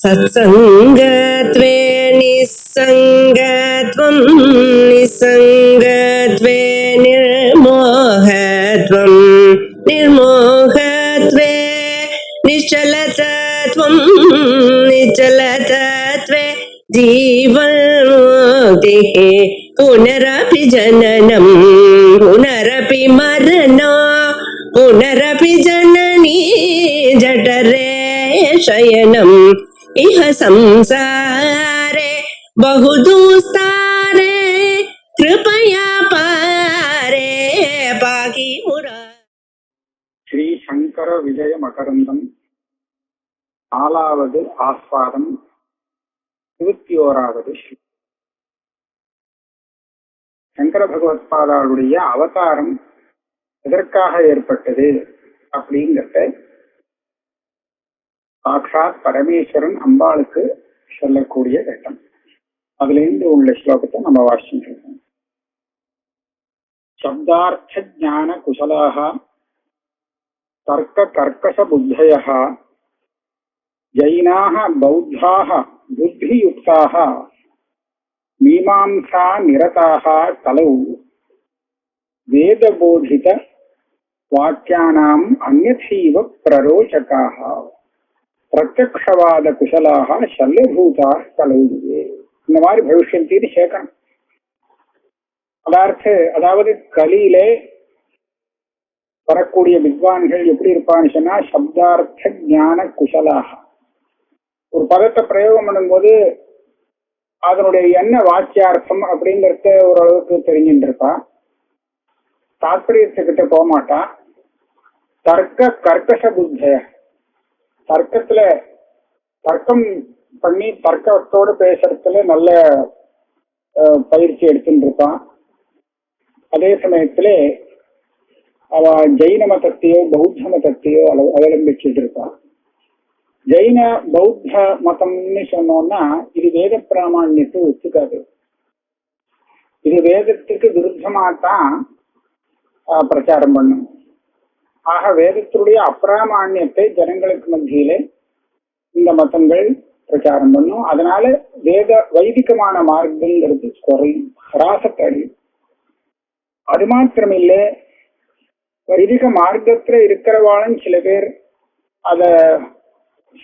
सत्सङ्गत्वे निस्सङ्गत्वं निस्सङ्गत्वे निर्मोहत्वं निर्मोहत्वे निश्चलतत्वं निश्चलतत्वे जीवन्मुक्तिः पुनरपि जननं पुनरपि मरणं पुनरपि जननी जठरे शयनम् इह संसारे बहुदुस्तारे कृपया पारे पाहि मुरा. ஸ்ரீ சங்கர விஜய மகரந்தம் 4வது ஆஸ்வாதம் 21வது. சங்கர பகவத்பாதாவுடைய அவதாரம் எதற்காக ஏற்பட்டது அப்படிங்கிறத சாட்சாத் பரமேஸ்வரன் அம்பாளுக்கு சொல்லக்கூடிய கட்டம். அதுல இருந்து உள்ள ஸ்லோகத்தை நம்ம வாசிச்சிருக்கோம். சப்தார்த்த ஞான குசலாக தர்க்க கர்க்கச புத்தயः ஜைனாः பௌத்தாः புத்தியுக்தாः மீமாம்சா நிரதாः கலௌ வேதபோதித வாக்கியானாம் அன்யதீவ பிரரோச்சகாः பிரத்யக்ஷவாத குசலாக சல்யபூதா கலவுவே. இந்த மாதிரி பவிஷ்யத்தின்னு சேர்க்கணும். அதாவது கலியிலே வரக்கூடிய வித்வான்கள் எப்படி இருப்பான்னு சொன்னா சப்தார்த்த ஞான குசலாக. ஒரு பதத்தை பிரயோகம் பண்ணும்போது அதனுடைய என்ன வாக்கியார்த்தம் அப்படிங்கறத ஓரளவுக்கு தெரிஞ்சுட்டு இருப்பா. தாத்பரியத்துக்கிட்ட போக மாட்டா. தர்க்க கர்க்கச புத்தய, தர்க்கத்துல தர்க்கம் பண்ணி தர்க்கத்தோடு பேசுறதுல நல்ல பயிற்சி எடுத்துட்டு இருப்பான். அதே சமயத்துல அவ ஜெயின மதத்தையோ பௌத்த மதத்தையோ அவலம்பிச்சுட்டு இருப்பான். ஜெயின பௌத்த மதம்னு சொன்னோம்னா இது வேத பிராமணியத்தை ஒத்துக்காது. இது வேதத்துக்கு விருத்தமாத்தான் பிரச்சாரம் பண்ணும். ஆக வேதத்தினுடைய அப்பிராமான்யத்தை ஜனங்களுக்கு மத்தியில இந்த மதங்கள் பிரச்சாரம் பண்ணும். அதனால வைதிகமான மார்க்கங்கிறது குறையும், ஹராசத்தை அடையும். அது மாத்திரமில்ல, வைதிக மார்க்கத்துல இருக்கிறவாளும் சில பேர் அத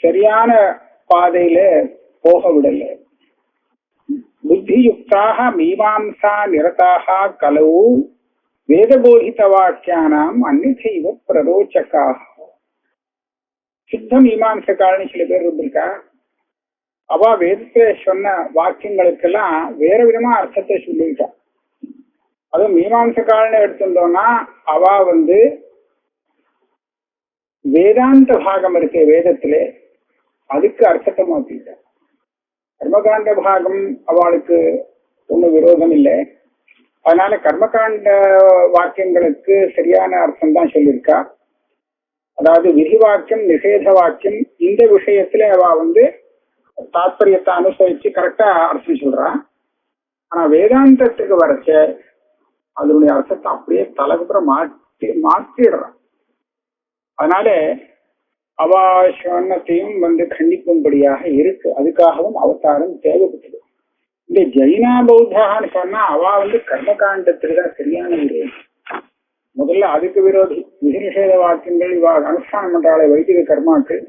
சரியான பாதையில போக விடல. புத்தியுக்தாக மீமாம்சா நிரதாக கலவு வேதபோதித வாக்கியானாம் அன்னிசைவ பிரரோச்சகாக. சித்த மீமாம்சக்காரன்னு சில பேர் இருந்திருக்கா. அவ வேதத்துல சொன்ன வாக்கியங்களுக்கெல்லாம் வேற விதமா அர்த்தத்தை சொல்லிட்டா. அதுவும் மீமாம்சக்காரன்னு எடுத்திருந்தோம்னா அவ வேதாந்த பாகம் இருக்கு வேதத்திலே, அதுக்கு அர்த்தத்தை மாத்திட்டா. கர்மகாண்ட பாகம் அவளுக்கு ஒன்றும் விரோதம் இல்லை. அதனால கர்மகாண்ட வாக்கியங்களுக்கு சரியான அர்த்தம் தான் சொல்லியிருக்கா. அதாவது விதி வாக்கியம் நிஷேத வாக்கியம் இந்த விஷயத்துல அவ தாத்பரியத்தை அனுசரிச்சு கரெக்டா அர்த்தம் சொல்றா. ஆனா வேதாந்தத்துக்கு வரைச்ச அதனுடைய அர்த்தத்தை அப்படியே தலைப்புறம் மாற்றிடுறான். அதனால அவ சொன்னத்தையும் கண்டிக்கும்படியாக இருக்கு. அதுக்காகவும் அவதாரம் தேவைப்பட்டது. இந்த ஜெயினா பௌத்தான்னு சொன்னா அவ கர்மகாண்டத்துக்கு தான் சரியான விரோதி. முதல்ல அதுக்கு விரோதி. விதி நிஷேத வாக்கியங்கள் இவ அனுஷ்டானம் பண்றாளே வைதிக கர்மாக்கள்,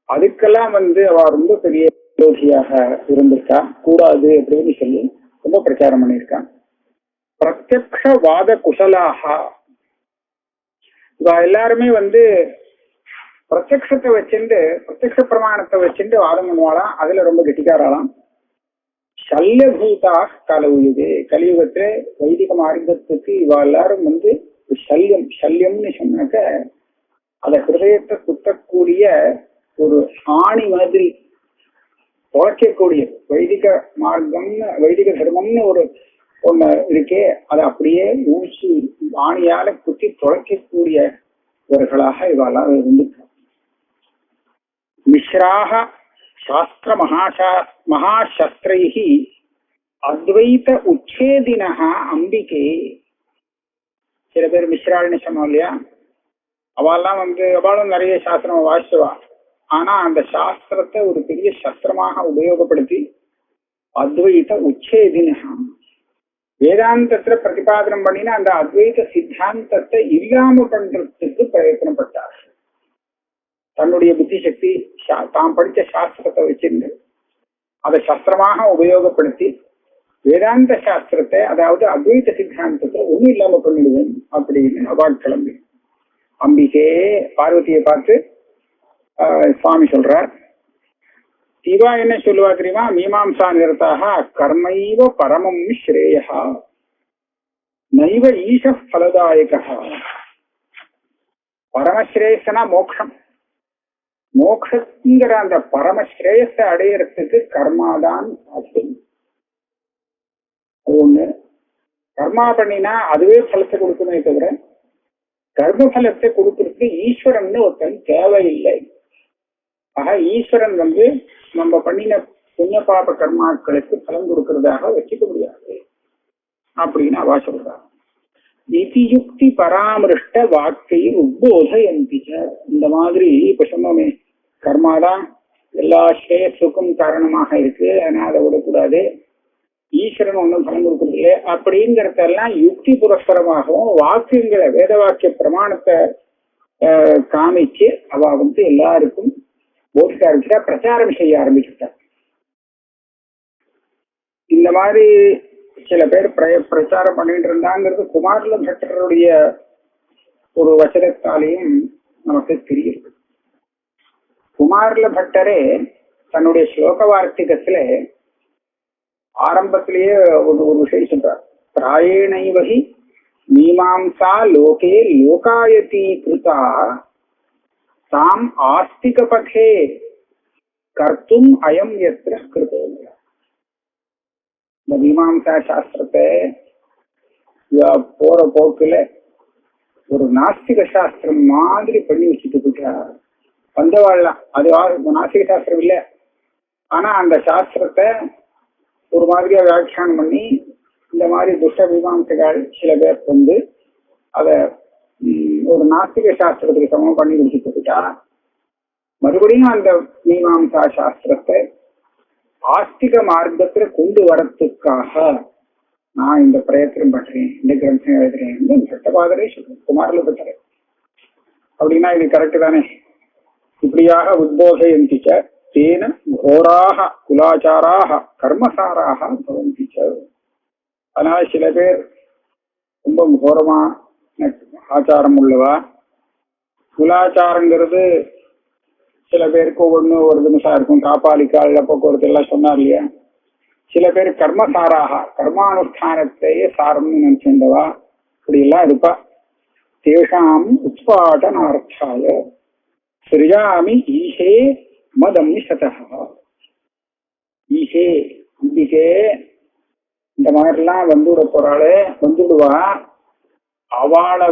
அதுக்கெல்லாம் அவ ரொம்ப பெரிய விரோதியாக இருந்திருக்கா. கூடாது அப்படின்னு சொல்லி ரொம்ப பிரச்சாரம் பண்ணியிருக்கான். பிரத்யக்ஷவாத குசலாக இவ எல்லாருமே பிரத்யக்ஷத்தை வச்சுட்டு பிரத்யக்ஷ பிரமாணத்தை வச்சுட்டு வாதம் பண்ணுவாளாம். அதுல ரொம்ப கெட்டிக்காராளாம். சல்யபூதா கலவுயுகே, கலியுகத்துல வைதிக மார்க்கத்துக்கு இவ எல்லாரும் சல்யம்னு சொன்னாக்க அத ஹிருதயத்தை குத்தக்கூடிய ஒரு ஆணி மாதிரி துளைக்கக்கூடிய வைதிக மார்க்கம்னு வைதிக தர்மம்னு ஒண்ணு இருக்கே, அதை அப்படியே ஊசி ஆணியால குத்தி துளைக்கக்கூடியவர்களாக இவெல்லாம் இருந்துச்சு. மிஸ்ராக சாஸ்திர மகாசஸ்திரைஹி அத்வைத உச்சேதினஹ அம்பிகே. சில பேர் மிஸ்ராள்னு சொன்னோம் இல்லையா, அவெல்லாம் அவளும் நிறைய சாஸ்திரம் வாசிச்சுவா. ஆனா அந்த சாஸ்திரத்தை ஒரு பெரிய சஸ்திரமாக உபயோகப்படுத்தி அத்வைத உச்சேதினா வேதாந்தத்துல பிரதிபாதனம் பண்ணினா அந்த அத்வைத சித்தாந்தத்தை இல்லாம பண்றதுக்கு பிரயத்தனப்பட்டார். தன்னுடைய புத்தி சக்தி தாம் படிச்ச சாஸ்திரத்தை வச்சிருந்து அதை சஸ்திரமாக உபயோகப்படுத்தி வேதாந்த சாஸ்திரத்தை, அதாவது அத்வைத சித்தாந்தத்தை ஒண்ணும் இல்லாம பண்ணிடுவேன் அப்படின்னு அவாள் கிளம்பி அம்பிகே பார்வதியை பார்த்து சுவாமி சொல்றார். இவா என்ன சொல்லுவா தெரியுமா? மீமாம்சா நிரதாக கர்மைவ பரமம் ஸ்ரேயா நைவ ஈஷ பலதாயக. பரமஸ்ரேயசனா மோக்ஷம். மோக்ஷங்கிற அந்த பரமஸ்ரேயஸ அடையறதுக்கு கர்மாதான் சாத்தியம். அது ஒண்ணு. கர்மா பண்ணினா அதுவே பலத்தை கொடுக்குமே தவிர கர்ம பலத்தை கொடுக்கறதுக்கு ஈஸ்வரன் ஒருத்தன் தேவையில்லை. ஆக ஈஸ்வரன் நம்ம பண்ணின புண்ணிய பாப கர்மாக்களுக்கு பலன் கொடுக்கறதாக வச்சுக்க முடியாது அப்படின்னு அவா சொல்றாங்க. இதியுக்தி பராமருஷ்ட வாக்கை உத்போதயந்திச்ச. இந்த மாதிரி இப்ப சொன்னோமே, கர்மாதான் எல்லா ஸ்ரேயஸுக்கும் காரணமாக இருக்கு, அதனால அதை விடக்கூடாது, ஈஸ்வரன் ஒன்றும் பலன் கொடுக்கறது இல்லை அப்படிங்கிறதெல்லாம் யுக்தி புரஸ்பரமாகவும் வாக்கியங்களை வேத வாக்கிய பிரமாணத்தை காமிச்சு அவ எல்லாருக்கும் போதிக்க ஆரம்பிச்சுட்டா, பிரச்சாரம் செய்ய ஆரம்பிச்சுட்டா. இந்த மாதிரி சில பேர் பிரச்சாரம் பண்ணிட்டு இருந்தாங்கிறது குமாரல பட்டருடைய ஒரு வசனத்தாலையும் நமக்கு தெரியுது. குமாரல பட்டரே தன்னுடைய ஸ்லோக வார்த்திகத்துல ஆரம்பத்திலேயே ஒரு விஷயம் சொல்றார். பிராயணைவகி மீமாம்சா லோகே லோகாயதி கிருதா தாம் ஆஸ்திக பதே கர்த்தும் அயம் எத்திர கிருதோங்க. இந்த மீமாம்சா சாஸ்திரத்தை போற போக்குல ஒரு நாஸ்திக சாஸ்திரம் மாதிரி பண்ணி வச்சுட்டு போயிட்டா வந்தவாழ்லாம். அது நாஸ்திக சாஸ்திரம் இல்லை, ஆனா அந்த சாஸ்திரத்தை ஒரு மாதிரியா வியாக்கியானம் பண்ணி இந்த மாதிரி துஷ்ட மீமாம்சைகள் சில பேர் அதை ஒரு நாஸ்திக சாஸ்திரத்துக்கு சமம் பண்ணி கொடுத்துட்டு போயிட்டா, மறுபடியும் அந்த மீமாம்சா சாஸ்திரத்தை ஆஸ்திக மார்க்கத்துல கொண்டு வரத்துக்காக நான் இந்த பிரயத்தனம் பண்றேன், இந்த கிரந்தம் எழுதுறேன் சட்டபாதரே சொல்றேன், குமாரில் பட்டறேன். அப்படின்னா இது கரெக்டு தானே? இப்படியாக உத்போதயந்திச்ச தேன கோராக குலாச்சாராக கர்மசாராக பவந்திச்ச. அதனால சில பேர் ரொம்ப கோரமா ஆச்சாரம் உள்ளவா. குலாச்சாரங்கிறது சில பேருக்கு ஒவ்வொன்று ஒரு நிமிஷம் இருக்கும். காப்பாளிக்கால் போக்குவரத்து எல்லாம் சொன்னார் இல்லையா? சில பேர் கர்மசாராக கர்மானுஷ்டானத்தையே சாரம்னு நினைச்சிருந்தவா இப்படி எல்லாம் இருப்பா. தேஷாம் உத்பாடனார்த்தாய சிருஜாமி ஈஷே மதம் சதஹா. ஈஷே அம்பிகே இந்த மாதிரிலாம் வந்துவிட போறாளே, வந்துடுவா. அவளை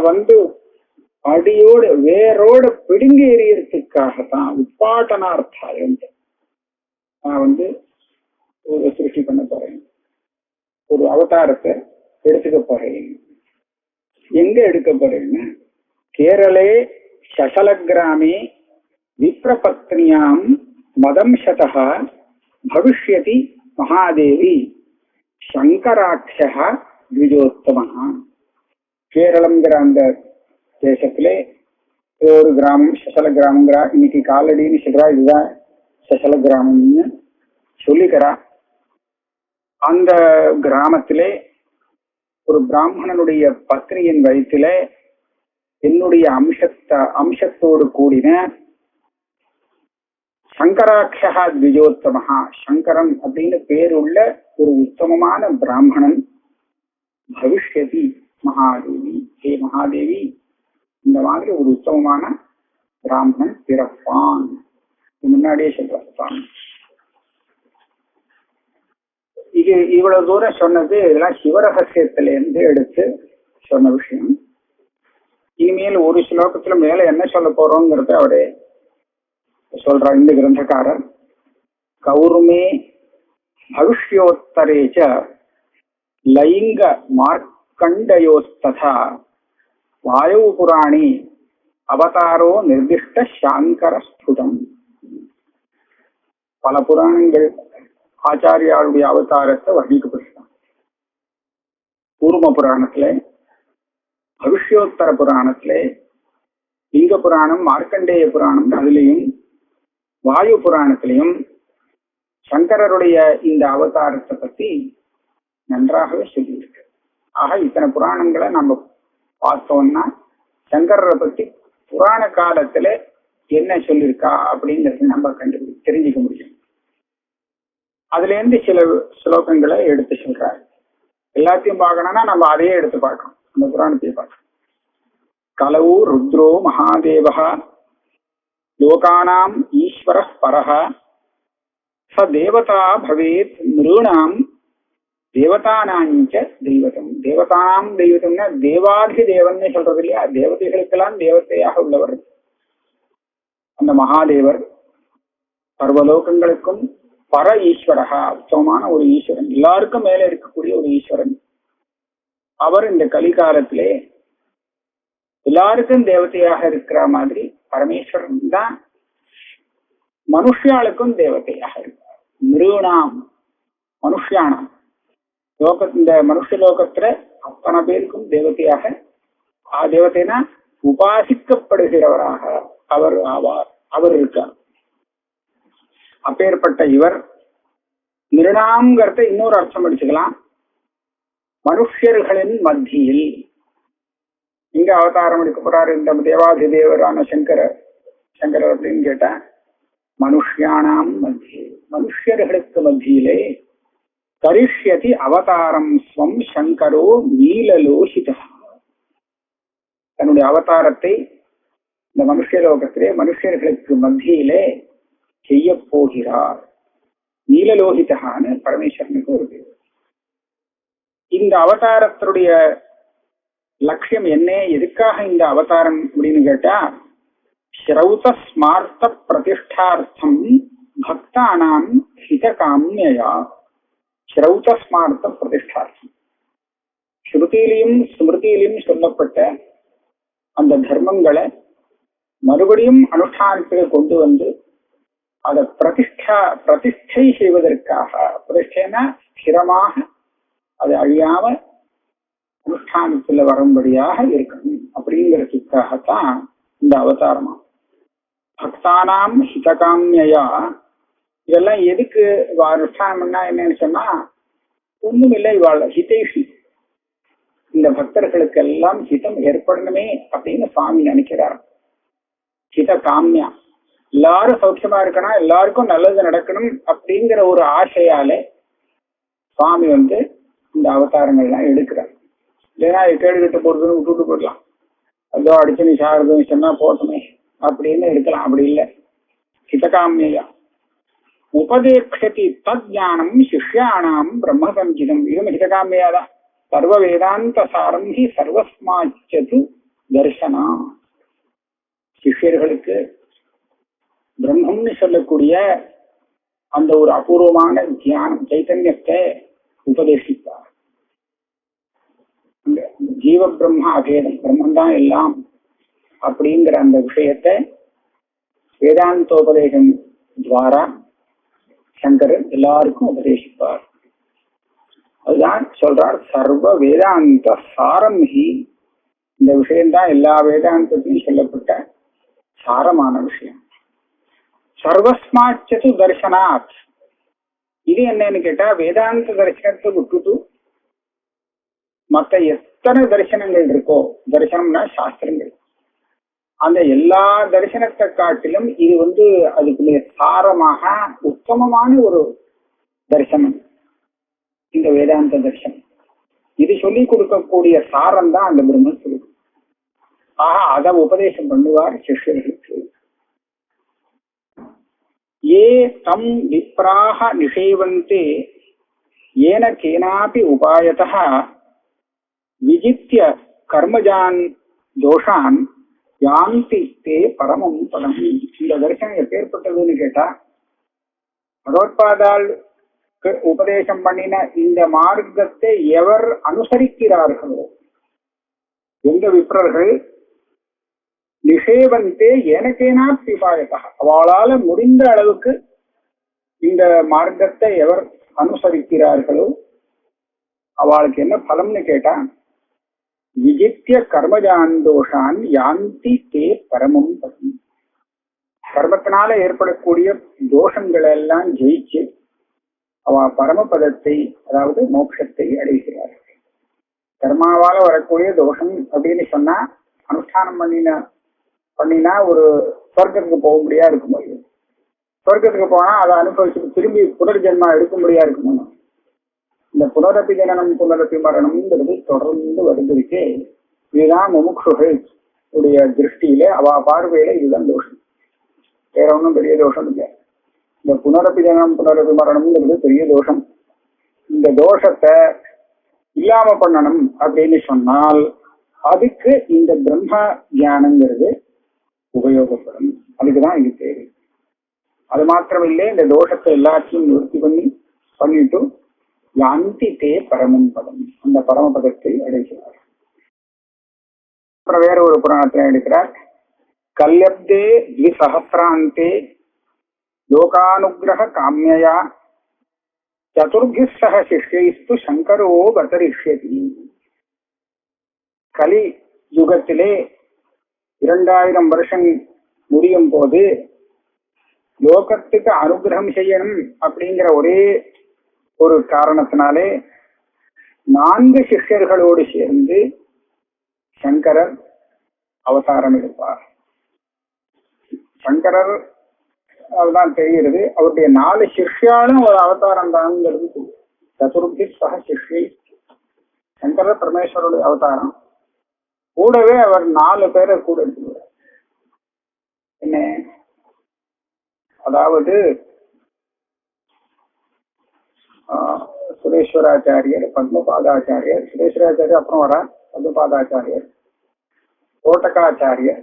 அடியோடு வேரோட பிடுங்கி எறியறதுக்காகத்தான் உட்பாட்டனார்த்தாயம் நான் ஒரு சிருஷ்டி பண்ண போறேன், ஒரு அவதாரத்தை எடுத்துக்க போறேன். எங்க எடுக்க போறேன்னு கேரளே சசலகிராமே விப்ரபத்னியாம் மதம் சதா பவிஷ்யதி மகாதேவி சங்கராட்சா த்விஜோத்தமஹா. கேரளம்ங்கிற அந்த தேசத்திலே ஒரு கிராமம் சசல கிராமங்கிறா. இன்னைக்கு காலடின்னு சொல்றா, இதுதான் சசல கிராமம்னு சொல்லிக்கிறா. அந்த கிராமத்திலே ஒரு பிராமணனுடைய பத்னியின் வயிற்றிலே என்னுடைய அம்சத்தோடு கூடின சங்கராட்சா த்விஜோத்தமஹா, சங்கரன் அப்படின்னு பேருள்ள ஒரு உத்தமமான பிராமணன் பவிஷ்யதி மகாதேவி. ஹே மகாதேவி, இந்த மாதிரி ஒரு உத்தமமான பிராமணன் பிறப்பான். முன்னாடியே சொல்றான். இது இவ்வளவு தூரம் சொன்னது இதெல்லாம் சிவரகசியத்திலிருந்து எடுத்து சொன்ன விஷயம். இனிமேல் ஒரு ஸ்லோகத்துல மேல என்ன சொல்ல போறோங்கிறத அவரே சொல்றார் இந்த கிரந்தக்காரர். கௌருமே பவிஷ்யோத்தரேச்ச லைங்க மார்க்கண்டயோஸ்ததா வாயு புராணி அவதாரோ நிர்திஷ்ட சாங்கர ஸ்புடம். பல புராணங்கள் ஆச்சாரியாருடைய அவதாரத்தை வர்ணிக்கப்பட்டிருக்காங்க. கூர்ம புராணத்திலே, பவிஷ்யோத்தர புராணத்திலே, லிங்க புராணம், மார்க்கண்டேய புராணம், அதுலேயும் வாயு புராணத்திலையும் சங்கரருடைய இந்த அவதாரத்தை பத்தி நன்றாகவே சொல்லியிருக்கு. ஆக இத்தனை புராணங்களை நம்ம பார்த்தோம்னா சங்கரரை பத்தி புராண காலத்துல என்ன சொல்லியிருக்கா அப்படிங்கறது நம்ம தெரிஞ்சுக்க முடியும். அதுல இருந்து சில ஸ்லோகங்களை எடுத்து சொல்றாரு. எல்லாத்தையும் பார்க்கணும்னா நம்ம அதையே எடுத்து பார்க்கணும், அந்த புராணத்தையே பார்க்கணும். கலவு ருத்ரோ மகாதேவா லோகானாம் ஈஸ்வர பரஹ ச தேவதா பவேத் நிருணாம் தேவதானாஞ்ச தெய்வதம். தேவதானாம் தெய்வதம்னா தேவாதி தேவன் சொல்றது இல்லையா, தேவதைகளுக்கெல்லாம் தேவதையாக உள்ளவர் அந்த மகாதேவர். சர்வலோகங்களுக்கும் பர ஈஸ்வரகா, உத்தமமான ஒரு ஈஸ்வரன், எல்லாருக்கும் மேல இருக்கக்கூடிய ஒரு ஈஸ்வரன். அவர் இந்த கலிகாலத்திலே எல்லாருக்கும் தேவதையாக இருக்கிற மாதிரி பரமேஸ்வரன் தான் மனுஷியாளுக்கும் தேவதையாக இருக்கார். நிருணாம் மனுஷியானாம், இந்த மனுஷ லோகத்துல அத்தனை பேருக்கும் தேவதையாக, தேவதைனா உபாசிக்கப்படுகிறவராக அவர் ஆவார், அவர் இருக்கார். அப்பேற்பட்ட இவர் நிருணாம்ங்கிறத இன்னொரு அர்த்தம் படிச்சுக்கலாம், மனுஷர்களின் மத்தியில். இங்க அவதாரம் எடுக்க போறாரு இந்த தேவாதி தேவரான சங்கரர் அப்படின்னு கேட்டா, மனுஷியானாம் மத்தியில், மனுஷர்களுக்கு மத்தியிலே கரிஷ்யதி அவதாரம் ஸ்வம் சங்கரோ நீலலோஹிதா. தன்னுடைய அவதாரத்தை இந்த மனுஷலோகத்திலே மனுஷர்களுக்கு மத்தியிலே செய்ய போகிறார். நீலலோஹிதான்னு பரமேஸ்வரனுக்கு ஒரு பேர். இந்த அவதாரத்தினுடைய லட்சியம் என்ன, எதுக்காக இந்த அவதாரம் அப்படின்னு கேட்டா, ஸ்ரௌத ஸ்மார்த்த பிரதிஷ்டார்த்தம் பக்தானாம் ஹிதகாம்யயா. ஸ்ரௌத ஸ்மார்த்த பிரதிஷ்டார்த்தம், ஸ்ருதியிலையும் ஸ்மிருதியிலையும் சொல்லப்பட்ட அந்த தர்மங்களை மறுபடியும் அனுஷ்டானத்துக்கு கொண்டு வந்து அதை பிரதிஷ்டை செய்வதற்காக, பிரதிஷ்டைனா ஸ்திரமாக அது அழியாம அனுஷ்டானத்துல வரும்படியாக இருக்கணும் அப்படிங்கிறதுக்காகத்தான் இந்த அவதாரமா. பக்தானாம் ஹிதகாம்யா, இதெல்லாம் எதுக்கு அனுஷ்டானம்னா என்னன்னு சொன்னா, ஒண்ணும் இல்லை, இவாள் ஹிதைஷி, இந்த பக்தர்களுக்கு எல்லாம் ஹிதம் ஏற்படணுமே அப்படின்னு சுவாமி நினைக்கிறார். ஹித காமியா, எல்லாரும் சௌக்கியமா இருக்கணும், எல்லாருக்கும் நல்லது நடக்கணும் அப்படிங்கிற ஒரு ஆசையாலே சுவாமி இந்த அவதாரங்கள்லாம் எடுக்கிறார். இல்லைன்னா கேடுகிட்டு போறதுன்னு விட்டுட்டு போயிடலாம், அதோ அடிச்சு நீ சாருதுன்னு சொன்னா போட்டோமே அப்படின்னு இருக்கலாம். அப்படி இல்லை, ஹிதகாமியா உபதேக்ஷதி தத் ஞானம் சிஷ்யானாம் பிரம்ம சஞ்சிதம். இதுவும் ஹிதகாமியாதான். சர்வ வேதாந்த சாரம் ஹி சர்வஸ்மாச்சது தர்சனா. சிஷ்யர்களுக்கு பிரம்மம்னு சொல்லக்கூடிய அந்த ஒரு அபூர்வமான தியானம் சைத்தன்யத்தை உபதேசிப்பார். ஜீவ பிரம்ம அபேதம், பிரம்மந்தான் எல்லாம் அப்படிங்கிற அந்த விஷயத்தை வேதாந்தோபதேசம் துவாரா சங்கரர் எல்லாருக்கும் உபதேசிப்பார். அதுதான் சொல்றார் சர்வ வேதாந்த சாரம் ஹி. இந்த விஷயம்தான் எல்லா வேதாந்தத்தையும் சொல்லப்பட்ட சாரமான விஷயம். சர்வஸ்மாச்சது தர்சனாத். இது என்னன்னு கேட்டா, வேதாந்த தரிசனத்தை விட்டுட்டு மற்ற எத்தனை தரிசனங்கள் இருக்கோ, தரிசனம்னா சாஸ்திரங்கள், அந்த எல்லா தரிசனத்தை காட்டிலும் இது அதுக்குள்ளே சாரமாக உத்தமமான ஒரு தரிசனம் இந்த வேதாந்த தரிசனம். இது சொல்லி கொடுக்கக்கூடிய சாரம் தான் அந்த பிரம்மன் சொல்லி. ஆக அதை உபதேசம் பண்ணுவார் சிஷ்யர்களுக்கு. ஏ தம் விப்ராஹ நிஷேவந்தே ஏன கேனாபி உபாயதः விஜித்ய கர்மஜான் தோஷான் யாந்தி தே பரமம் பலம். இந்த தரிசனம் எப்பேற்பட்டதுன்னு கேட்டா, பகவத்பாதால் உபதேசம் பண்ணின இந்த மார்க்கத்தை எவர் அனுசரிக்கிறார்களோ, எந்த விப்ரர்கள் நிஷேவந்தே எனக்கேனா பிபாயதா, அவளால முடிந்த அளவுக்கு இந்த மார்க்கத்தை எவர் அனுசரிக்கிறார்களோ அவளுக்கு என்ன பலம்னு கேட்டா, விஜித்திய கர்மஜான் தோஷான் யாந்தி தே பரமம் பதம். கர்மத்தினால ஏற்படக்கூடிய தோஷங்களை எல்லாம் ஜெயிச்சு அவ பரமபதத்தை, அதாவது மோட்சத்தை அடைகிறார்கள். கர்மாவால வரக்கூடிய தோஷம் அப்படின்னு சொன்னா, அனுஷ்டானம் பண்ணினா ஒரு சொர்க்கத்துக்கு போக முடியா இருக்கும்போது, சொர்க்கத்துக்கு போனா அதை அனுபவிச்சுட்டு திரும்பி புனர்ஜென்மா எடுக்க முடியா இருக்குமோ. இந்த புனரப்பி ஜனனம் புனரப்பி மரணம்ங்கிறது தொடர்ந்து வருந்திருக்கே. இதுதான் முமுட்சுகள் உடைய திருஷ்டியில, அவ பார்வையில இதுதான் தோஷம். வேற ஒன்றும் பெரிய தோஷம் இல்லை. இந்த புனரப்பி ஜனனம் புனரப்பி மரணம்ங்கிறது பெரிய தோஷம். இந்த தோஷத்தை இல்லாம பண்ணணும் அப்படின்னு சொன்னால் அதுக்கு இந்த பிரம்ம தியானங்கிறது உபயோகப்படும். அதுக்குதான் இது தேவை. அது மாத்திரமில்லை, இந்த தோஷத்தை எல்லாத்தையும் நிவர்த்தி பண்ணிட்டு யாந்தி தே பரமம் பதம், அந்த பரமபதத்தை அடைகிறார். அப்புறம் வேற ஒரு புராணத்தை எடுக்கிறார். கல்யப்தே த்விசஹஸ்ராந்தே லோகானுகிரக காமியா சதுர்பி சக சிஷ்யைஸ்து சங்கரோ கதரிஷ்யதி. கலி யுகத்திலே 2000 வருஷம் முடியும் போது லோகத்துக்கு அனுகிரகம் செய்யணும் அப்படிங்கிற ஒரே ஒரு காரணத்தினாலே 4 சிஷ்யர்களோடு சேர்ந்து சங்கரர் அவதாரம் எடுப்பார். சங்கரர் அதுதான் தெரிகிறது. அவருடைய 4 சிஷ்யாலும் ஒரு அவதாரம் தான்ங்கிறது. சதுர்பி சக சிஷ்யை, சங்கரர் பரமேஸ்வருடைய அவதாரம். கூடவே அவர் 4 பேரை கூட எடுத்துக்கிறார். என்ன, அதாவது சுரேஸ்வராச்சாரியர், பத்மபாதாச்சாரியர், சுரேஸ்வராச்சாரியர் அப்புறம் வர பத்மபாதாச்சாரியர், கோட்டகாச்சாரியர்,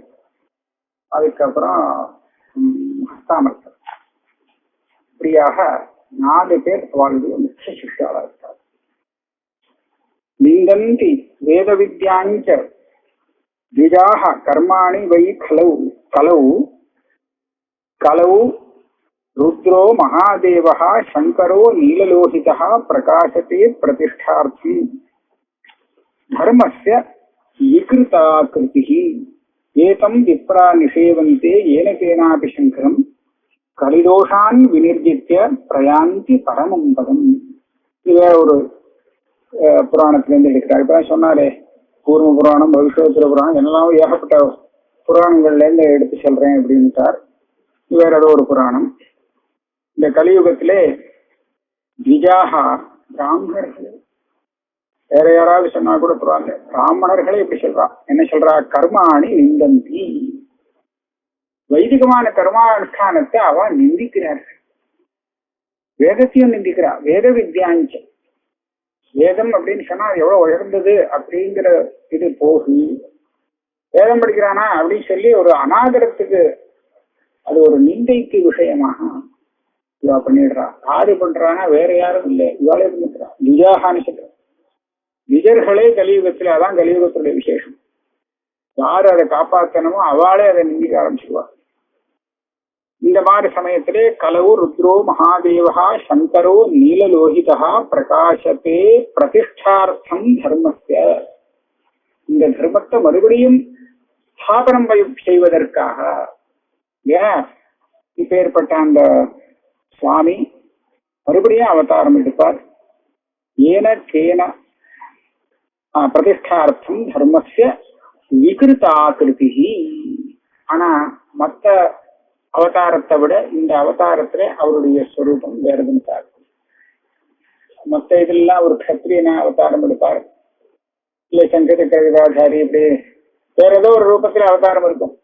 அதுக்கப்புறம் ஹஸ்தாமர்த்தர். இப்படியாக 4 பேர் அவளுடைய முக்கிய சிஷ்யாளா இருக்கார். லிங்கந்தி வேத வித்யாஞ்ச த்விஜாஹ கர்மாணி வை கலௌ ருத்ரோ மகாதேவः சங்கரோ நீலலோகிதः பிரகாசதே பிரதிஷ்டார்த்தம் தர்மஸ்ய விக்ருதாக்ருதிः ஏதம் விப்ரா நிஷேவந்தே ஏன கேனாபி சங்கரம் கலிதோஷான் விநிர்ஜித்ய பிரயாந்தி பரமம் பதம். இது ஒரு புராணத்திலிருந்து எடுக்கிறார். இப்ப சொன்னாரே, பூர்வ புராணம், பவிஷ்யோத்தர புராணம், என்னெல்லாம் ஏகப்பட்ட புராணங்கள்ல இருந்து எடுத்து சொல்றேன் அப்படின்ட்டார். வேற ஏதோ ஒரு புராணம். இந்த கலியுகத்திலே திஜாகா பிராமணர்கள், வேற யாராவது சொன்னா கூட பரவாயில்ல, பிராமணர்களே இப்படி சொல்றா. என்ன சொல்றா? கர்மாணி நிந்தந்தி, வைதிகமான கர்மானுஷ்டானத்தை அவ நிந்திக்கிறார்கள். வேதத்தையும் நிந்திக்கிறா. வேத வித்யாஞ்ச, வேதம் அப்படின்னு சொன்னா எவ்வளவு உயர்ந்தது அப்படிங்கிற இது போகி வேதம் படிக்கிறானா அப்படின்னு சொல்லி ஒரு அநாதரத்துக்கு, அது ஒரு நிந்தைக்கு விஷயமாக இவா பண்ணிடுறா. யாரு பண்றானா? வேற யாரும் இல்லை, இவாளே பண்ணிடுறா. திஜாகான்னு சொல்ற. திஜர்களே கலியுகத்துல, அதான் கலியுகத்துடைய விசேஷம். யாரு அதை காப்பாற்றணுமோ அவளே அதை நிந்திக்க ஆரம்பிச்சுடுவா. இந்த மாதிரி சமயத்திலே கலவு ருத்ரோ மகாதேவா சங்கரோ நீலலோகிதா பிரகாசத்தே பிரதிஷ்டார்த்தம் தர்மஸ்ய, இந்த தர்மத்தை மறுபடியும் ஸ்தாபனம் செய்வதற்காக இப்பேற்பட்ட அந்த சுவாமி மறுபடியும் அவதாரம் எடுப்பார். ஏன கேன பிரதிஷ்டார்த்தம் தர்மஸ்ய விகிருதாகிருதி. ஆனா மற்ற அவதாரத்தை விட இந்த அவதாரத்துல அவருடைய ஸ்வரூபம் வேறதுன்னு சார்க்கும். மற்ற இதெல்லாம் ஒரு கத்திரியனா அவதாரம் எடுப்பார், இல்ல சங்கராச்சாரி, இப்படி வேற ஏதோ ஒரு ரூபத்துல அவதாரம் இருக்கும்.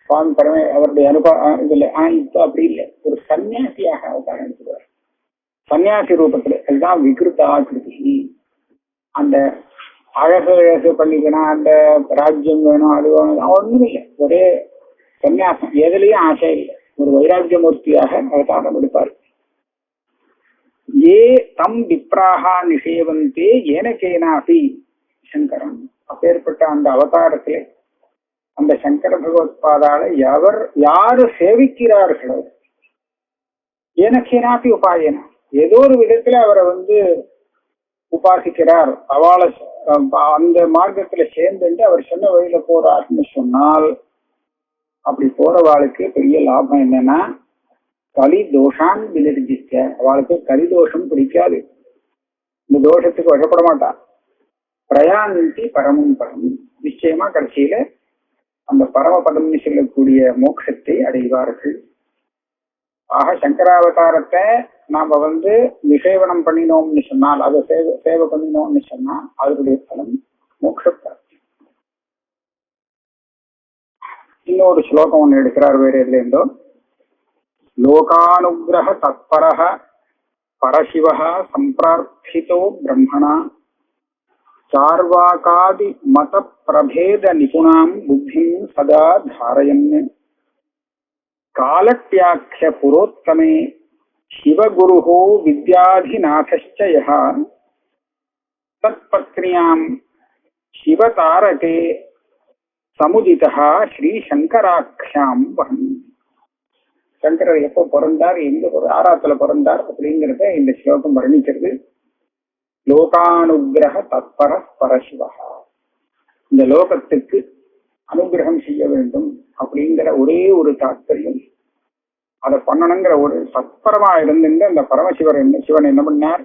சுவாமி பரமே அவருடைய அனுபவம் இதுல. இப்ப அப்படி இல்லை, ஒரு சன்னியாசியாக அவதாரம் எடுத்துவார். சன்னியாசி ரூபத்துல. அதுதான் விகிருதாகிருதி. அந்த அழகு பண்ணிக்கணும், அந்த ராஜ்யம் வேணும், அது வேணும், ஒண்ணும் இல்லை, ஒரே சன்னியாசம். எதுலயும் ஆசை இல்லை. ஒரு வைராக்கியமூர்த்தியாக அவதாரம் எடுப்பார். ஏ தம் விப்ராஹா நிஷேவந்தே ஏனகேனாபி சங்கரம். அப்பேற்பட்ட அந்த அவதாரத்திலே அந்த சங்கர பகவத்பாதால யாரு சேவிக்கிறார்களோ, ஏனக்கேனாப்பி உபாயன, ஏதோ ஒரு விதத்துல அவரை உபாசிக்கிறார், அவளை அந்த மார்க்கத்துல சேர்ந்துட்டு அவர் சொன்ன வழியில போறாருன்னு சொன்னால், அப்படி போறவாளுக்கு பெரிய லாபம் என்னன்னா, கலி தோஷான் விலர்ஜிக்க, அவளுக்கு கலி தோஷம் பிடிக்காது, இந்த தோஷத்துக்கு வசப்பட மாட்டா. பிரயாந்தி பரமும் பரம், நிச்சயமா கடைசியில அந்த பரமபதம்னு சொல்லக்கூடிய மோட்சத்தை அடைவார்கள். ஆக சங்கராவதாரத்தை நாம நிஷேவனம் பண்ணினோம்னு சொன்னால், அதை சேவை பண்ணினோம்னு சொன்னா அதனுடைய பலம் மோட்சப்பிராப்தி. இன்னொரு ஸ்லோகம் ஒண்ணு எடுக்கிறார் வேற இல்லையோ, லோகானுகிரக தத்பரஹ பரசிவஹ சம்பிரார்த்திதோ பிரம்மணா சார்வாகாதி மத பிரபேத நிபுணாம் புத்திம் சதா தாரயன் காலட்யாக்ய புரோத்தமே சிவகுருஹோ வித்யாதிநாதஸ்ச யஹ தத்பத்னியாம் சிவதாரகே சமுதிதः ஸ்ரீ சங்கராக்ஷாம் வஹன். சங்கரர் எப்போ பிறந்தார், எங்க ஆராத்துல பிறந்தார் அப்படிங்கிறத இந்த ஸ்லோகம் வர்ணிக்கிறது. லோகானுகிரக தத்பர பரசிவா, இந்த லோகத்துக்கு அனுகிரகம் செய்ய வேண்டும் அப்படிங்கிற ஒரே ஒரு தாற்பயம், அதை பண்ணணுங்கிற ஒரு தத்பரமா இருந்து அந்த பரமசிவர் சிவன் என்ன பண்ணார்,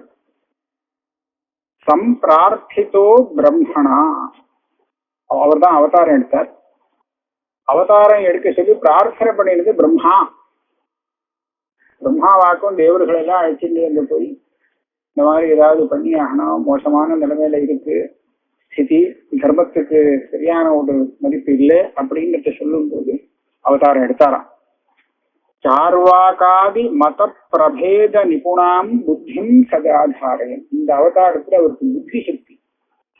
சம்பிரார்த்திதோ பிரம்மணா, அவர் தான் அவதாரம் எடுத்தார். அவதாரம் எடுக்க சொல்லி பிரார்த்தனை பண்ணினது பிரம்மா. பிரம்மாவாக்கும் தேவர்கள் எல்லாம் அழைச்சிட்டு அங்க போய் இந்த மாதிரி ஏதாவது பண்ணி ஆகணும், மோசமான நிலைமையில இருக்கு, ஸ்திதி தர்மத்துக்கு சரியான ஒரு மதிப்பு இல்லை அப்படிங்கிறத சொல்லும் போது அவதாரம் எடுத்தாராம். சார்வாகாதி மத பிரபேத நிபுணாம் புத்திம் சதாதாரயம், இந்த அவதாரத்துல அவருக்கு புத்தி சக்தி,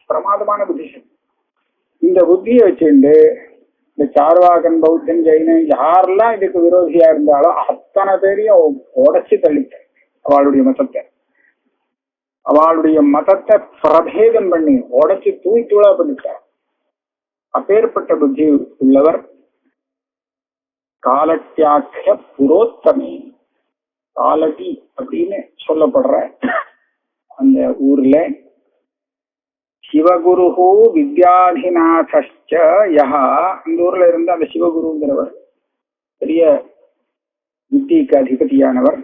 பிரமாதமான புத்தி சக்தி. இந்த புத்தியை வச்சுண்டு இந்த சார்வாகன் பௌத்தன் ஜெயினன் யாரெல்லாம் இதுக்கு விரோதியா இருந்தாலும் அத்தனை பேரையும் உடைச்சு தள்ளிட்டார். அவளுடைய மதத்தை பிரபேதம் பண்ணி உடைச்சு தூளா பண்ணிட்டார். அப்பேற்பட்ட புத்தி உள்ளவர். காலட்யாக்கிய புரோத்தமே, காலட்டி அப்படின்னு சொல்லப்படுற அந்த ஊர்ல சிவகுருஹோ வித்யாதிநாதஸ்ச யஹ, அந்த ஊர்ல இருந்து அந்த சிவகுருங்கிறவர் பெரிய வித்திக்கு அதிபதியானவர்.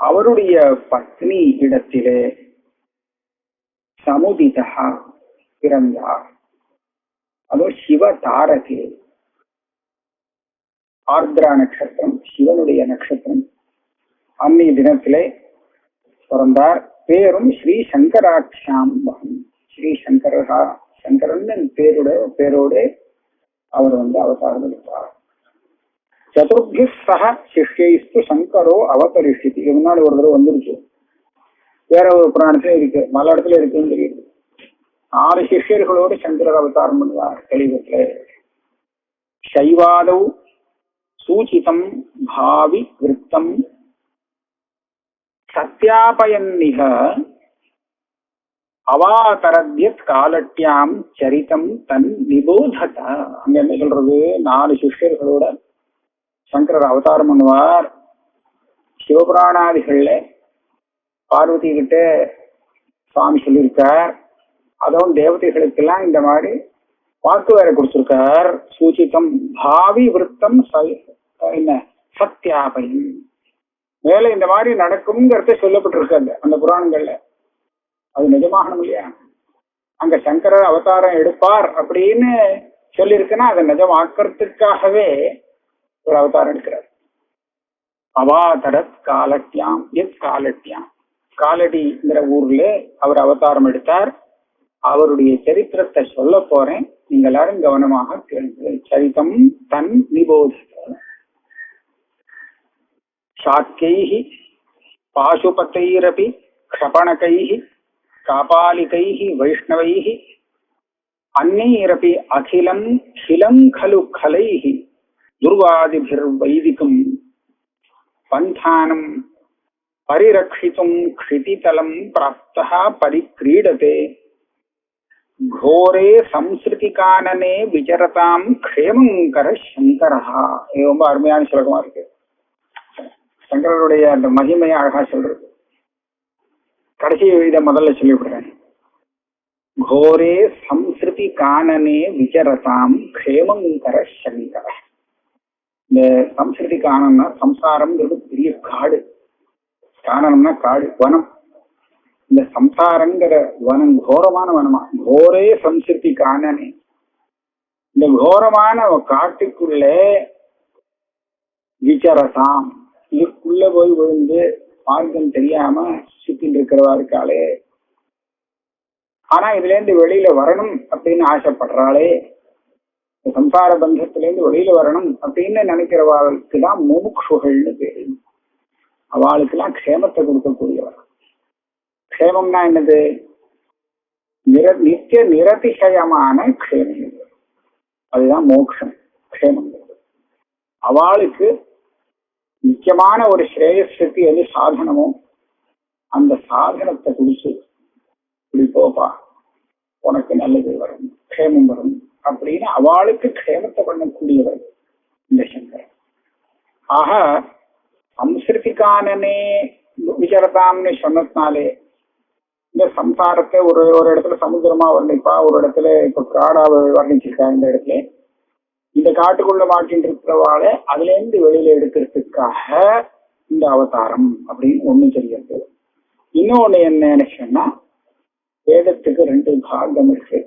அவருடைய பத்னி இடத்திலே சமுதிதா பிறந்தார். அதோ சிவ தாரகே, ஆர்திரா நட்சத்திரம் சிவனுடைய நட்சத்திரம், அன்னைய தினத்திலே பிறந்தார். பேரும் ஸ்ரீ சங்கராட்சாம் வகம், ஸ்ரீ சங்கரா, சங்கரன் பேரோட அவர் அவதாரம் எடுத்தார். சதுர்பி சக சிஷ்யைஸ்து சங்கரோ அவதரிஷ்யதி, இது முன்னாடி ஒரு தடவை வந்துருச்சு, வேற ஒரு புராணத்துல இருக்கு, பல இடத்துல இருக்குன்னு தெரியுது. 6 சிஷ்யர்களோடு சங்கரர் அவதாரம் பண்ணுவார் கலியுகத்துல. சைவாதவ் சூச்சிதம் பாவி விருத்தம் சத்யாபயன்னிக அவாதரத்யத் காலட்யாம் சரிதம் தன் நிபோதத. அங்க என்ன சொல்றது, 4 சிஷ்யர்களோட சங்கரர் அவதாரம் பண்ணுவார். சிவபுராணாதிகள்ல பார்வதி கிட்ட சுவாமி சொல்லியிருக்கார், அதுவும் தேவதைகளுக்கெல்லாம் இந்த மாதிரி வாக்கு வேற கொடுத்திருக்கார். சூச்சிதம் பாவி விருத்தம் என்ன சத்யாபயம், மேல இந்த மாதிரி நடக்கும்ங்கிறத சொல்லப்பட்டிருக்காங்க அந்த புராணங்கள்ல. அது நிஜமாகணும் இல்லையா? அங்க சங்கரர் அவதாரம் எடுப்பார் அப்படின்னு சொல்லியிருக்குன்னா அதை நிஜமாக்கிறதுக்காகவே ஒரு அவதாரம் எடுக்கிறார். அவாதரத் காலட்யாம், எத் காலட்யாம், காலடிங்கிற ஊர்ல அவர் அவதாரம் எடுத்தார். அவருடைய சரித்திரத்தை சொல்ல போறேன், நீங்க எல்லாரும் கவனமாக கேளுங்க. சரிதம் தன் நிபோதித்த சாக்கைஹி பாசுபதைரபி க்ஷபணகைஹி காபாலிகைஹி வைஷ்ணவைஹி அன்னைரபி அகிலம் ஹிலம் खलु खलैहि दुर्वादिभिर्वैदिकं पन्थानं परिरक्षितुं क्षितितलं प्राप्तः परिक्रीडते घोरे संस्कृतिकानने विचरतां क्षेमंकर शंकरः. ரொம்ப அருமையான ஸ்லோகமா இருக்கு. சங்கரருடைய அந்த மகிமையை அழகா சொல்றது. கடைசி இதை முதல்ல சொல்லிவிடுறேன். கோரே சம்ஸ்ருதி கானனே விசரதாம் க்ஷேமங்கர சங்கர. இந்த சம்ஸ்ருதி கானம்னா சம்சாரம்ங்கிறது பெரிய காடு, கானனம்னா காடு, வனம். இந்த சம்சாரங்கிற வனம் கோரமான வனமா. கோரே சம்ஸ்ருதி கானனே, இந்த கோரமான காட்டுக்குள்ளே விசரதாம், இதுக்குள்ள போய் விழுந்து மார்க்கம் தெரியாம சுத்திட்டு இருக்கிறவா இருக்காளே, ஆனா இதுல இருந்து வெளியில வரணும் அப்படின்னு ஆசைப்படுறாளே, சம்சார பந்தத்துல இருந்து வெளியில வரணும் அப்படின்னு நினைக்கிறவாளுக்கு தான் முமுக்ஷுகள்னு பேரு. அவளுக்கெல்லாம் க்ஷேமத்தை கொடுக்கக்கூடியவர். க்ஷேமம்னா என்னது? நித்திய நிரதிசயமான க்ஷேமம், அதுதான் மோட்சம். க்ஷேமம் அவளுக்கு முக்கியமான ஒரு ஸ்ரேயஸுக்கு எது சாதனமோ அந்த சாதனத்தை குடிச்சு குடிப்போப்பா, உனக்கு நல்லது வரும், க்ஷேமம் வரும் அப்படின்னு அவளுக்கு க்ஷேமத்தை பண்ணக்கூடியவர் இந்த சங்கர். ஆக சம்ஸ்ருதிகானனே விசரதாம்னு சொன்னதுனாலே இந்த சம்சாரத்தை ஒரு இடத்துல சமுத்திரமா வர்ணிப்பா, ஒரு இடத்துல இப்ப காடா வர்ணிச்சிருக்கா. இந்த இடத்துல இந்த காட்டுக்குள்ள மாட்டின்னு இருக்கிறவாளை அதுல இருந்து வெளியில எடுக்கிறதுக்காக இந்த அவதாரம் அப்படின்னு ஒண்ணு தெரியாது. இன்னொன்னு என்னன்னு சொன்னா, வேதத்துக்கு 2 பாகம் இருக்கு.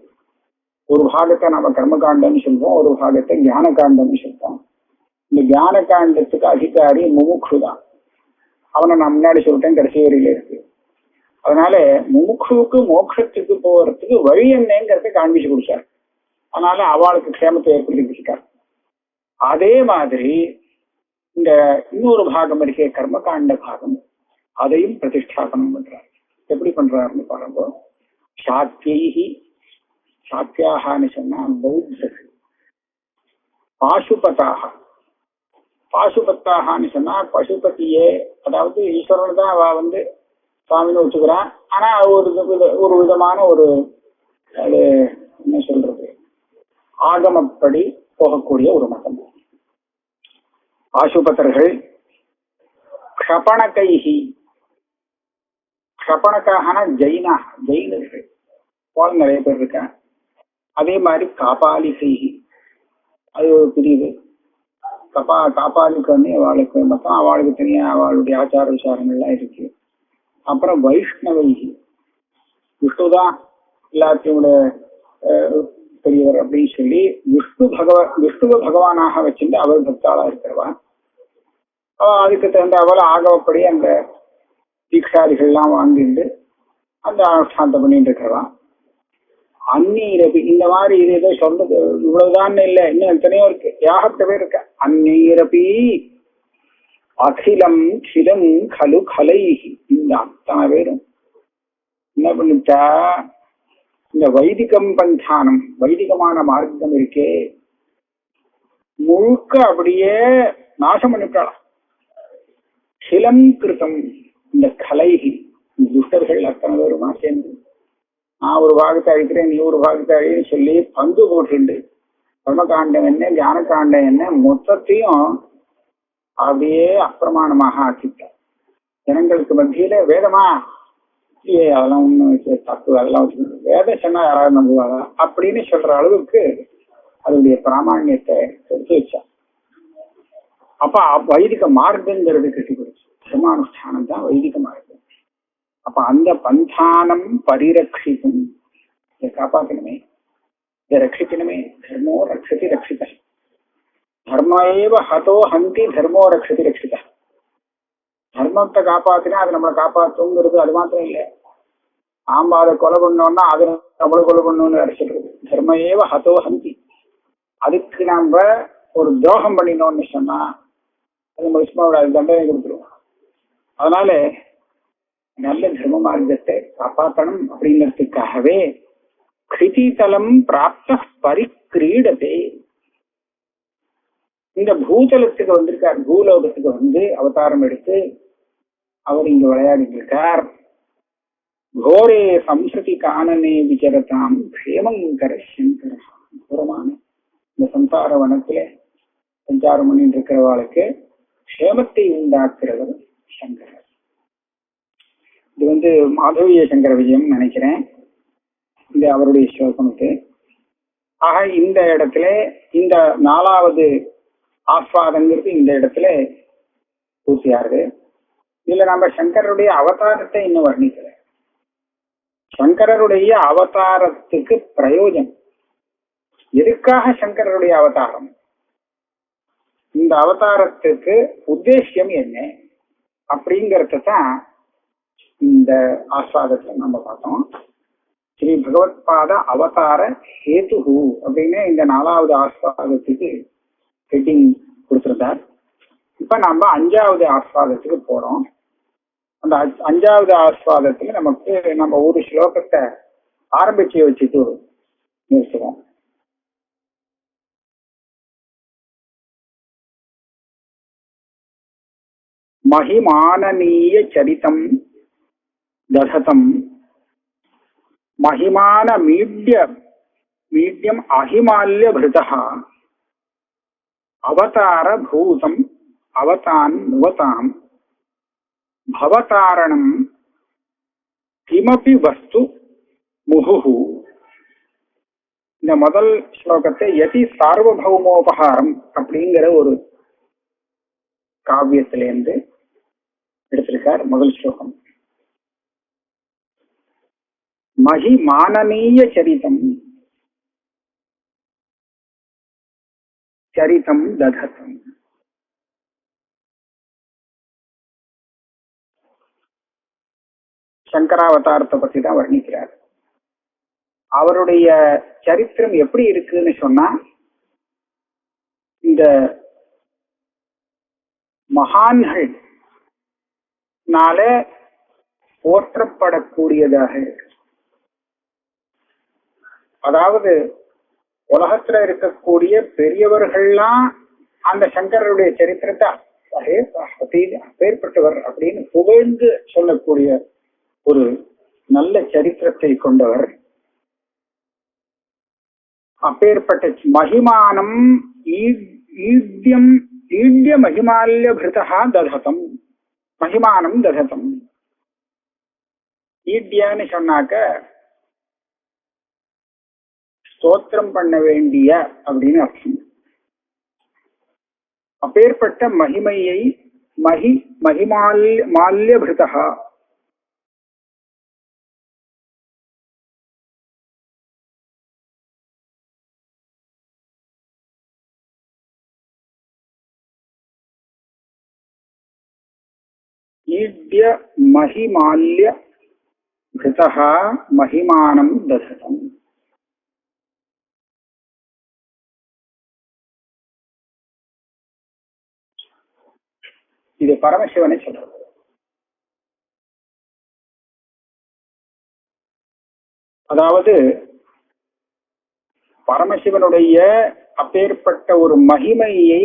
ஒரு பாகத்தை நம்ம கர்மகாண்டம்னு சொல்லுவோம், ஒரு பாகத்தை ஞான காண்டம்னு சொல்லுவோம். இந்த ஞான காண்டத்துக்கு அதிகாரி முமுக்ஷு தான். அவனை நான் முன்னாடி சொல்லிட்டேன், கடைசி வரையில இருக்கு. அதனால முமுக்ஷுவுக்கு மோட்சத்துக்கு போறதுக்கு வழி என்னங்கிறத காண்பிச்சு கொடுத்தார். அதனால அவளுக்கு க்ஷேமத்தை ஏற்படுத்திருக்கார். அதே மாதிரி இந்த இன்னொரு பாகம் இருக்கே கர்மகாண்ட பாகம், அதையும் பிரதிஷ்டாபனம் பண்றார். எப்படி பண்றாருன்னு பாருங்க. சாத்தியைஹி, சாத்தியாகான்னு சொன்னா பௌத்தர்கள். பாசுபதாக, பாசுபத்தாகான்னு சொன்னா பசுபதியே, அதாவது ஈஸ்வரன் தான் அவ சுவாமின்னு வச்சுக்கிறான். ஆனா ஒரு விதமான ஒரு அது என்ன சொல்றது, ஆகமப்படி போகக்கூடிய ஒரு மதம். பாசுபத்தர்கள். க்ஷபணகைஹி, க்ஷபணக்காகனா ஜெயினா, ஜெயினர்கள் போல நிறைய பேர் இருக்க. அதே மாதிரி காபாலிகைஹி, அது ஒரு பிரிவு. காபாலிக்கு அவளுக்கு மொத்தம் அவளுக்கு தனியா அவளுடைய ஆச்சார விசாரங்கள்லாம் இருக்கு. அப்புறம் வைஷ்ணவைஹி, விஷ்ணுதான் எல்லாத்தையோட பெரியவர் அப்படின்னு சொல்லி விஷ்ணுவ பகவானாக வச்சுட்டு அவர் பக்தாளா இருக்கிறவா. அதுக்கு தகுந்த அவள் ஆகவப்படி அந்த தீட்சாதிகள்லாம் வாங்கிட்டு அந்த அனுஷ்டானத்தை பண்ணிட்டு இருக்கிறவா. அந்நீரபி, இந்த மாதிரி இது ஏதோ சொன்னது இவ்வளவுதான் இல்லை, இன்னும் எத்தனையோ இருக்கு, ஏகப்பட்ட பேர் இருக்க. அந்நீரபி அகிலம் கிலம் கலு கலைஹி, இந்த அத்தனை பேரும் என்ன பண்ணிட்டா, இந்த வைதிகம் பஞ்சானம், வைதிகமான மார்க்கம் இருக்கே முழுக்க அப்படியே நாசம் பண்ணிவிட்டாளாம். கிலம் கிருத்தம், இந்த கலைகி துஷ்டர்கள் அத்தனை பேருமா சேர்ந்து நான் ஒரு பாகத்தை அழிக்கிறேன், நீ ஒரு பாகத்தை அழின்னு சொல்லி பங்கு போட்டுண்டு கர்மகாண்டம் என்ன ஞான காண்டம் என்ன மொத்தத்தையும் அப்படியே அப்பிரமாணமாக ஆக்கிட்டார். ஜனங்களுக்கு மத்தியில வேதமா அதெல்லாம் ஒண்ணு தப்பு, அதெல்லாம் வேத சொன்னா யாராவது நம்புவாங்க அப்படின்னு சொல்ற அளவுக்கு அதனுடைய பிராமணியத்தை எடுத்து வச்சார். அப்ப வைதிக மார்க்கங்கிறது கட்டி கொடுச்சு. தர்மானுஷ்டானம் தான் வைதிக மார்க்கம். அப்ப அந்த பந்தானம் பரிரட்சிக்கும், இதை காப்பாற்றணுமே, இதை ரட்சிக்கணுமே. தர்மோ ரட்சதி ரட்சித, தர்மேவ ஹதோ ஹந்தி தர்மோ ரட்சதி ரட்சித. தர்மத்தை காப்பாத்தினா அது நம்மளை காப்பாற்றுங்கிறது அது மாத்திரம் இல்லை. ஆமா, அதை கொலை பண்ணோம்னா அது நம்மளை கொலை பண்ணணும்னு அடிச்சிடுறது. தர்மேவ ஹதோ ஹந்தி. அதுக்கு நாம ஒரு துரோகம் பண்ணினோம்னு சொன்னா அது மனுஷனோட தண்டனை கொடுத்துருவோம். அதனால நல்ல தர்ம மார்க்கத்தை காப்பாற்றணும் அப்படிங்கிறதுக்காகவே கிருதிதலம் பிராப்த பரிக்கிரீடத்தை இந்த பூதலத்துக்கு வந்திருக்கார். பூலோகத்துக்கு அவதாரம் எடுத்து அவர் இங்க விளையாடிட்டு இருக்கார். கோரே சம்ஸ்ருதி கானனே விசரதாம் க்ஷேமங்கர சங்கர. தூரமான இந்த சம்சார வனத்திலே சஞ்சாரம் பண்ணிட்டு இருக்கிறவாளுக்கு க்ஷேமத்தை உண்டாக்குறவர் சங்கரர். இது மாதவிய சங்கர விஜயம் நினைக்கிறேன், இந்த அவருடைய ஸ்லோகமுக்கு. ஆக இந்த இடத்துல இந்த 4வது ஆஸ்வாதங்கிறது இந்த இடத்துல பூர்த்தியாருது. இதுல நம்ம சங்கரருடைய அவதாரத்தை இன்னும் வர்ணிக்கல. சங்கரருடைய அவதாரத்துக்கு பிரயோஜனம், எதுக்காக சங்கரருடைய அவதாரம், இந்த அவதாரத்துக்கு உத்தேசியம் என்ன அப்படிங்கறத தான் இந்த ஆஸ்வாதத்துல நம்ம பார்த்தோம். ஸ்ரீ பகவத்பாத அவதார ஹேது அப்படின்னு இந்த 4வது ஆஸ்வாதத்துக்கு ஹெட்டிங் கொடுத்திருந்தார். இப்ப நம்ம 5வது ஆஸ்வாதத்துக்கு போறோம். அந்த 5வது ஆஸ்வாதத்துல நம்ம ஒரு ஸ்லோகத்தை ஆரம்பிச்சு வச்சுட்டு நிறுத்துவோம். மகிமானனீய சரிதம் தததம் மகிமான மீட்யம் அஹிமால்ய பிருதः அவதார பூதம் அவதான் நுவதாம் பவதாரணம் கிமபி வஸ்து முஹுஹு. இந்த முதல் ஸ்லோகத்தை யதி சார்வபௌமோபகாரம் அப்படிங்கிற ஒரு காவியத்திலிருந்து எடுத்திருக்கார். முதல் ஸ்லோகம் மகிமானனீய சரிதம் சரிதம் தததம். சங்கராவதாரத்தை பத்தி தான் வர்ணிக்கிறார். அவருடைய சரித்திரம் எப்படி இருக்குன்னு சொன்னா, இந்த மகான்கள் போற்றப்படக்கூடியதாக இருக்கு. அதாவது உலகத்துல இருக்கக்கூடிய பெரியவர்கள்லாம் அந்த சங்கரருடைய சரித்திரத்தை அப்பேற்பட்டவர் அப்படின்னு புகழ்ந்து சொல்லக்கூடிய ஒரு நல்ல சரித்திரத்தை கொண்டவர். அப்பேற்பட்ட மகிமானம் ஈட்ய மகிமால்ய பிருதா தததம். மகிமானம் தததம். ஈட்யன்னு சொன்னாக்க ஸ்தோத்திரம் பண்ண வேண்டிய அப்படின்னு அர்த்தம். அப்பேற்பட்ட மகிமையை மகிமால்ய பிருதா ஈட்ய மகிமால்ய பிருதா மகிமானம் தததம். இது பரமசிவனை சொல்றது. அதாவது பரமசிவனுடைய அப்பேற்பட்ட ஒரு மகிமையை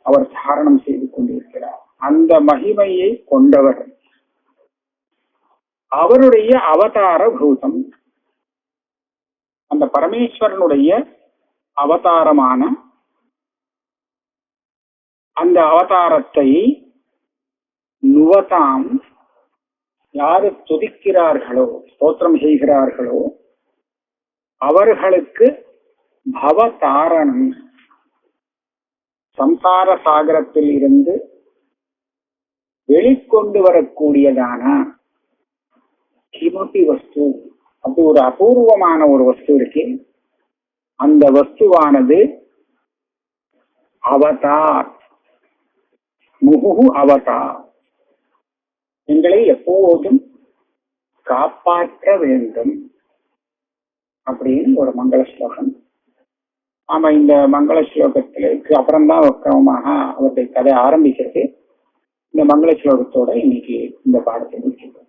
அவர் தாரணம் செய்து கொண்டிருக்கிறார். அந்த மகிமையை கொண்டவர் அவருடைய அவதார பூதம். அந்த பரமேஸ்வரனுடைய அவதாரமான அந்த அவதாரத்தை நுவதாம் யாரு துதிக்கிறார்களோ ஸ்தோத்திரம் செய்கிறார்களோ அவர்களுக்கு பவதாரணம் சம்சார சாகரத்தில் இருந்து வெளிக்கொண்டு வரக்கூடியதான கிமபி வஸ்து, அப்படி ஒரு அபூர்வமான ஒரு வஸ்து இருக்கு. அந்த வஸ்துவானது அவதார் முஹு அவதார், எங்களை எப்போதும் காப்பாற்ற வேண்டும் அப்படின்னு ஒரு மங்கள ஸ்லோகம். ஆமா, இந்த மங்கள ஸ்லோகத்திற்கு அப்புறம்தான் கிரமமாக அவருடைய கதை ஆரம்பிக்கிறது. இந்த மங்கள ஸ்லோகத்தோட இன்னைக்கு இந்த பாடத்தை முடிச்சிருக்கோம்.